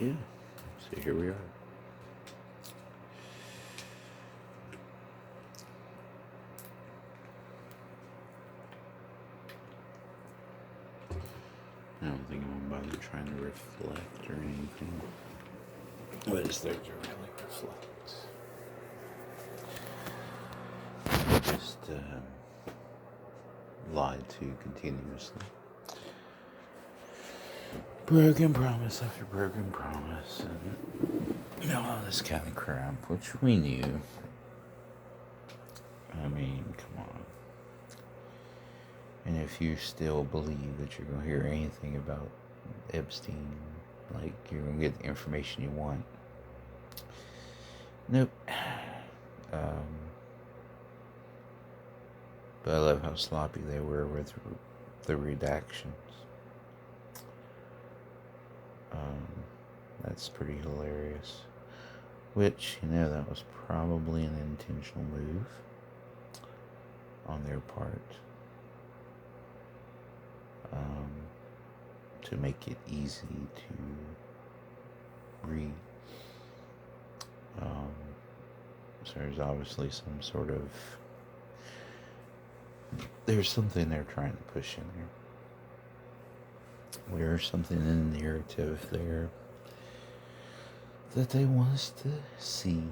Yeah. So here we are. I don't think I'm gonna bother trying to reflect or anything. What is there to really reflect? Just lied to continuously. Broken promise after broken promise, and all this kind of crap, which we knew. I mean, come on. And if you still believe that you're gonna hear anything about Epstein, like you're gonna get the information you want, nope. But I love how sloppy they were with the redactions. That's pretty hilarious. Which, that was probably an intentional move on their part. To make it easy to read. So there's obviously some sort of... There's something they're trying to push in there. There's something in the narrative there that they want us to see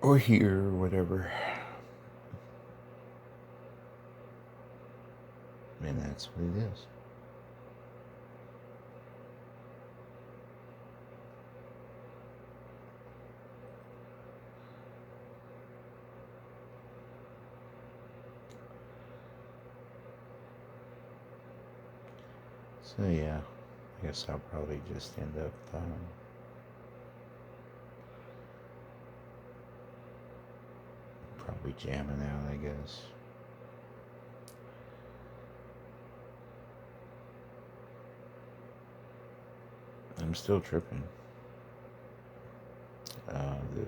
or hear or whatever. And that's what it is. So yeah, I guess I'll probably just end up probably jamming out, I guess. I'm still tripping. The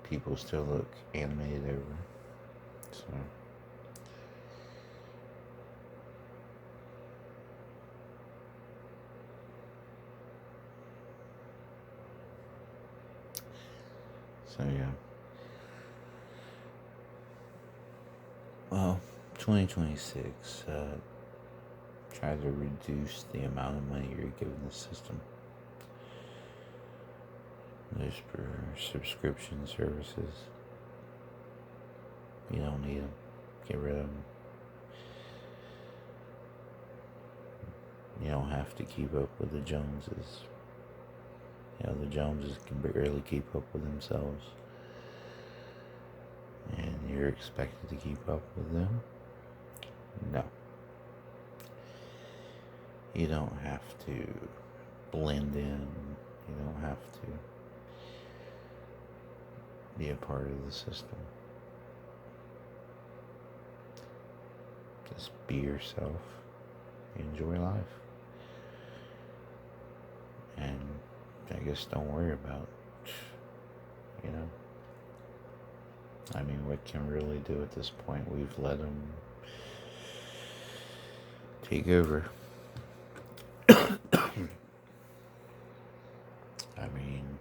people still look animated over. So yeah. Well, 2026, try to reduce the amount of money you're giving the system. Those for subscription services. You don't need them. Get rid of them. You don't have to keep up with the Joneses. The Joneses can barely keep up with themselves. And you're expected to keep up with them? No. You don't have to blend in. You don't have to be a part of the system. Just be yourself. Enjoy life. And I guess don't worry about, I mean, what can we really do at this point? We've let them take over. I mean,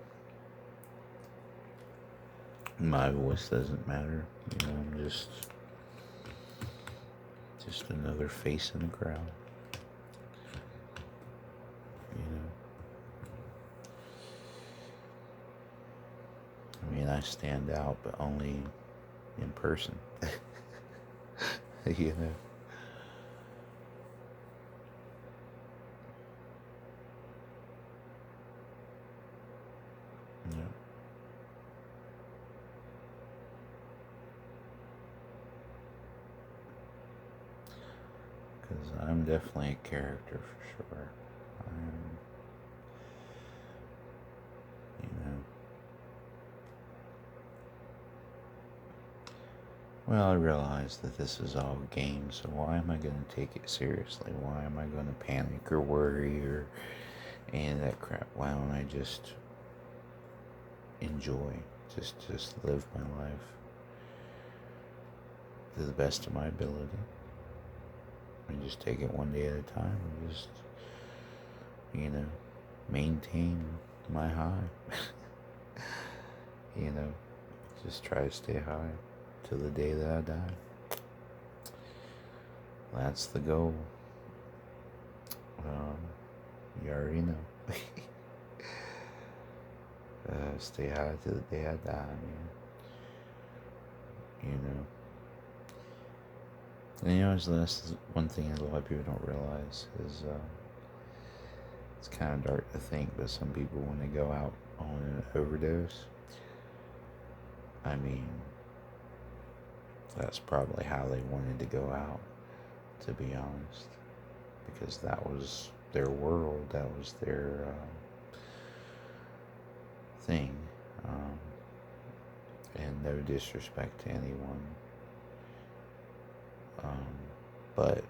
my voice doesn't matter. I'm just another face in the crowd. I mean, I stand out, but only in person. Yeah. Because I'm definitely a character for sure. Well, I realize that this is all a game, so why am I going to take it seriously? Why am I going to panic or worry or any of that crap? Why don't I just enjoy, just live my life to the best of my ability, and just take it one day at a time, and just you know, maintain my high. You know, just try to stay high till the day that I die. That's the goal. You already know. Stay high till the day I die, man. You know. And that's one thing a lot of people don't realize is it's kind of dark to think, but some people, when they go out on an overdose, I mean, that's probably how they wanted to go out, to be honest, because that was their world, that was their thing. And no disrespect to anyone, but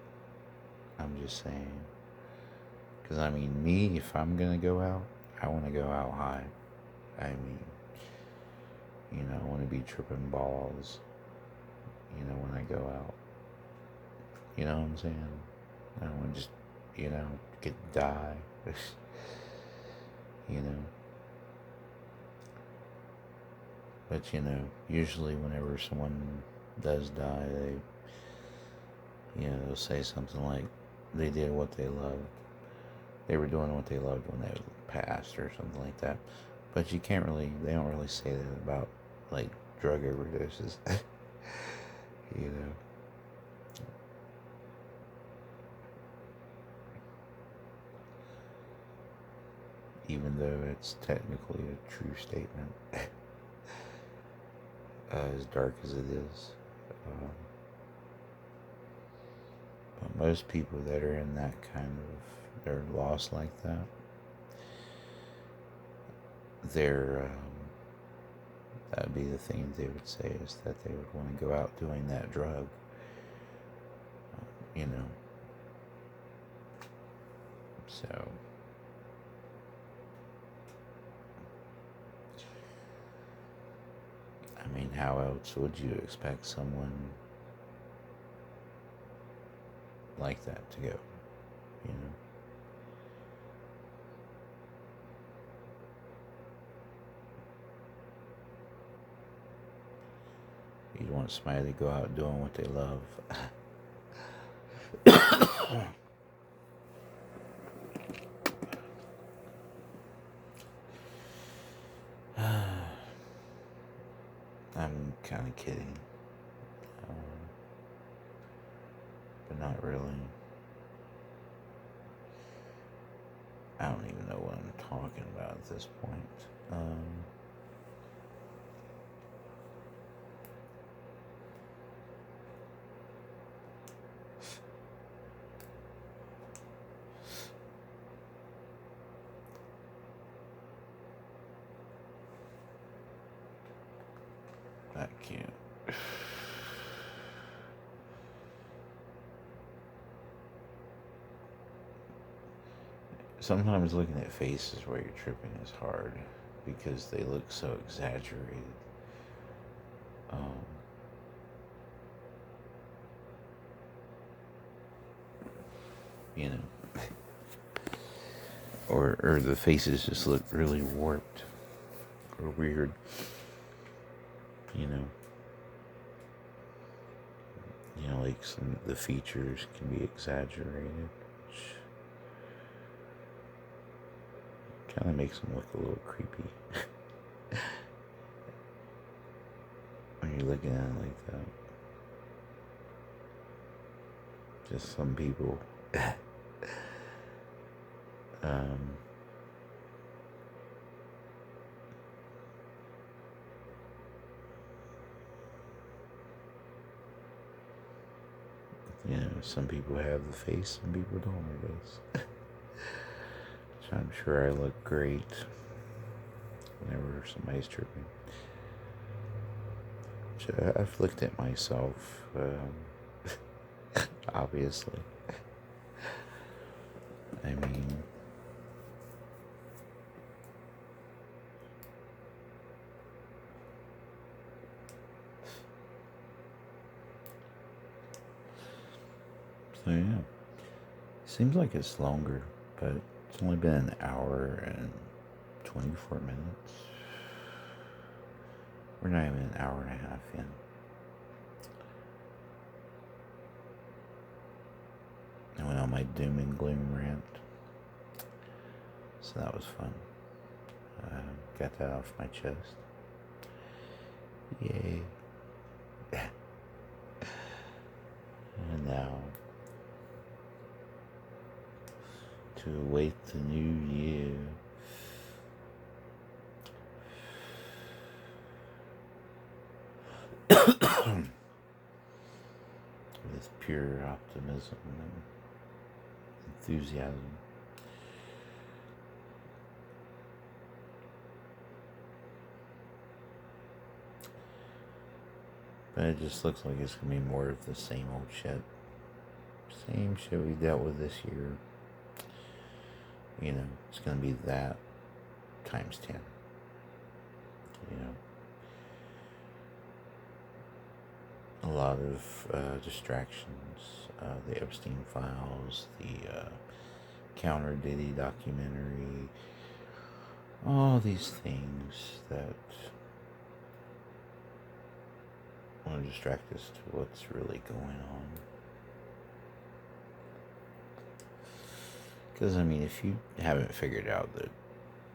I'm just saying, because I mean, me, if I'm gonna go out, I want to go out high. I mean, I want to be tripping balls, when I go out. You know what I'm saying? I don't want to just, get die. you know. But, usually whenever someone does die, they'll say something like they did what they loved. They were doing what they loved when they passed or something like that. But they don't really say that about, like, drug overdoses. Even though it's technically a true statement. As dark as it is. But most people that are in that they're lost like that, that'd be the thing they would say, is that they would want to go out doing that drug. So, I mean, how else would you expect someone like that to go, You'd want somebody to go out doing what they love. I'm kind of kidding. But not really. I don't even know what I'm talking about at this point. I can't. Sometimes looking at faces while you're tripping is hard because they look so exaggerated. You know, or the faces just look really warped or weird. Like some of the features can be exaggerated, which kind of makes them look a little creepy when you're looking at it like that. Just some people. Some people have the face, some people don't, I guess. So I'm sure I look great whenever somebody's tripping. So I've looked at myself, obviously. I mean, so yeah, seems like it's longer, but It's only been an hour and 24 minutes. We're not even an hour and a half in. I went on my doom and gloom rant. So that was fun. Got that off my chest. Yay. And now, to await the new year. With pure optimism and enthusiasm. But it just looks like it's going to be more of the same old shit. Same shit we dealt with this year. You know, it's going to be that times 10. You know, a lot of distractions. The Epstein files, the Counter Diddy documentary. All these things that want to distract us to what's really going on. Because, I mean, if you haven't figured out that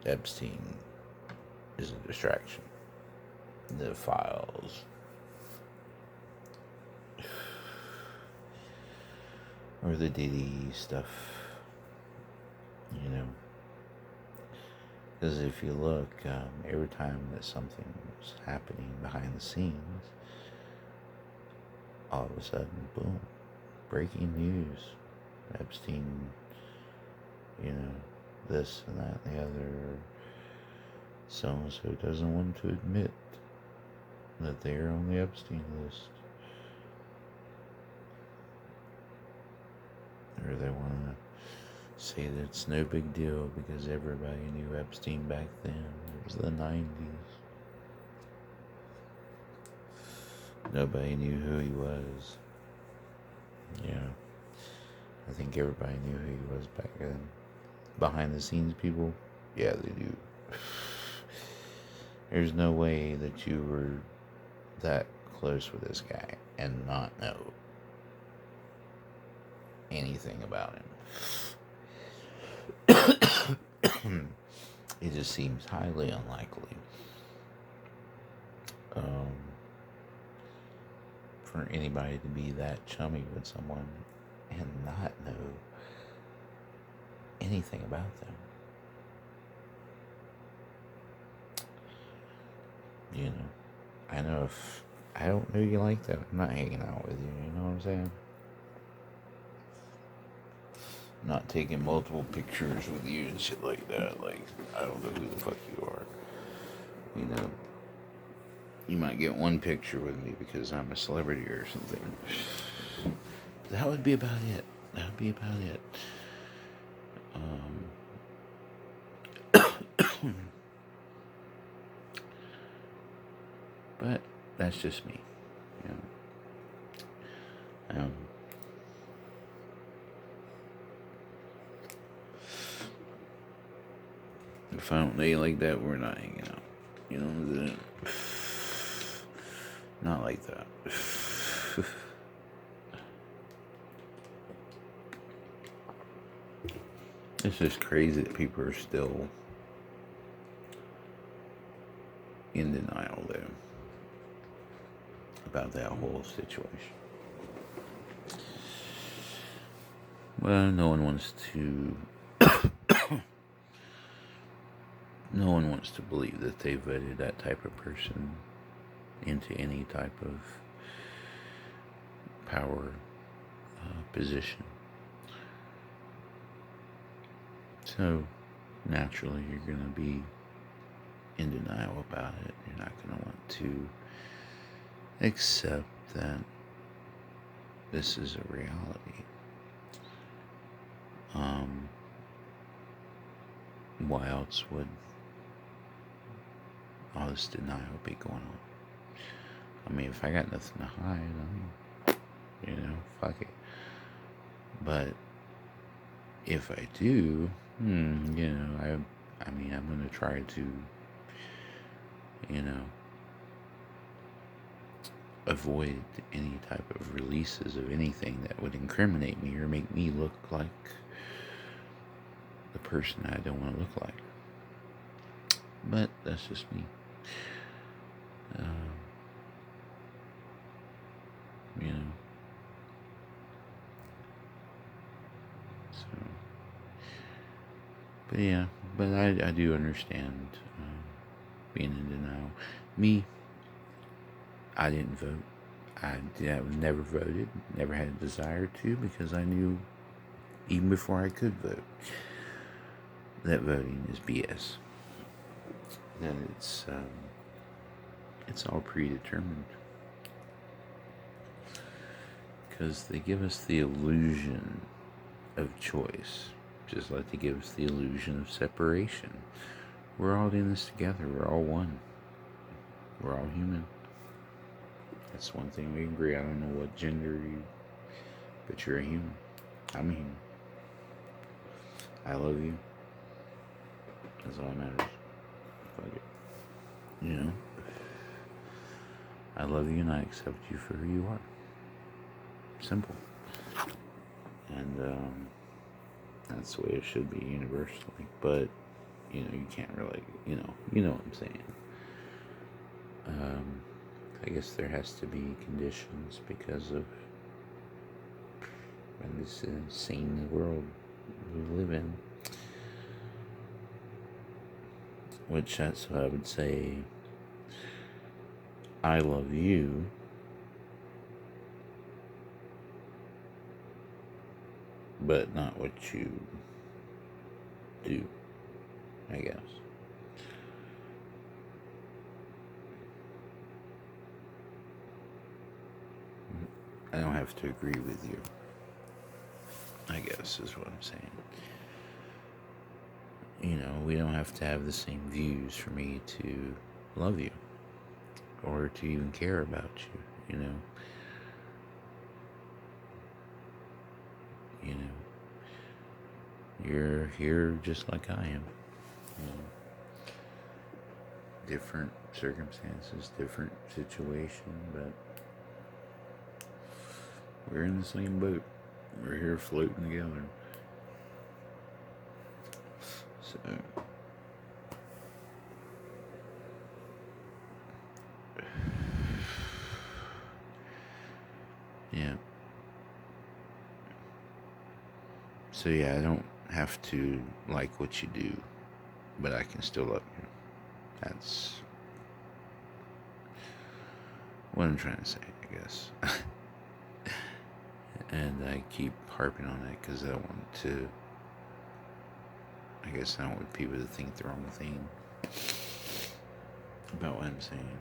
Epstein is a distraction, the files, or the Diddy stuff, you know, because if you look, every time that something's happening behind the scenes, all of a sudden, boom, breaking news, Epstein, you know, this and that and the other, so-and-so doesn't want to admit that they're on the Epstein list. Or they want to say that it's no big deal because everybody knew Epstein back then. It was the 90s. Nobody knew who he was. Yeah. I think everybody knew who he was back then. Behind the scenes people, yeah, they do. There's no way that you were that close with this guy and not know anything about him. It just seems highly unlikely for anybody to be that chummy with someone and not know anything about them. You know, I know if I don't know you like that, I'm not hanging out with you, you know what I'm saying? Not taking multiple pictures with you and shit like that. Like, I don't know who the fuck you are. You know, you might get one picture with me because I'm a celebrity or something. That would be about it. That would be about it. But that's just me. You know. If I don't know you like that, we're not hanging out. You know what I'm saying? Not like that. It's just crazy that people are still in denial there about that whole situation. Well, no one wants to believe that they voted that type of person into any type of power position. So, naturally, you're going to be in denial about it. You're not going to want to accept that this is a reality. Why else would all this denial be going on? I mean, if I got nothing to hide, you know, fuck it. But if I do, I mean, I'm going to try to, you know, avoid any type of releases of anything that would incriminate me or make me look like the person I don't want to look like. But that's just me. You know. So, but yeah, but I do understand being in denial. Me, I didn't vote. I never voted, never had a desire to, because I knew even before I could vote that voting is BS. That it's all predetermined, because they give us the illusion of choice, just like they give us the illusion of separation. We're all in this together. We're all one. We're all human. That's one thing we agree. I don't know what gender you, but you're a human. I'm a human. I love you. That's all that matters. Fuck it. You know? I love you and I accept you for who you are. Simple. And that's the way it should be universally. But, you know, you can't really, you know what I'm saying. I guess there has to be conditions because of this insane world we live in. Which that's what I would say. I love you. But not what you do, I guess. I don't have to agree with you, I guess is what I'm saying. You know, we don't have to have the same views for me to love you or to even care about you, you know. You know, you're here just like I am. You know, different circumstances, different situation, but we're in the same boat. We're here floating together. So, yeah. So yeah, I don't have to like what you do, but I can still love you. That's what I'm trying to say, I guess. And I keep harping on that because I don't want to. I guess I don't want people to think the wrong thing about what I'm saying.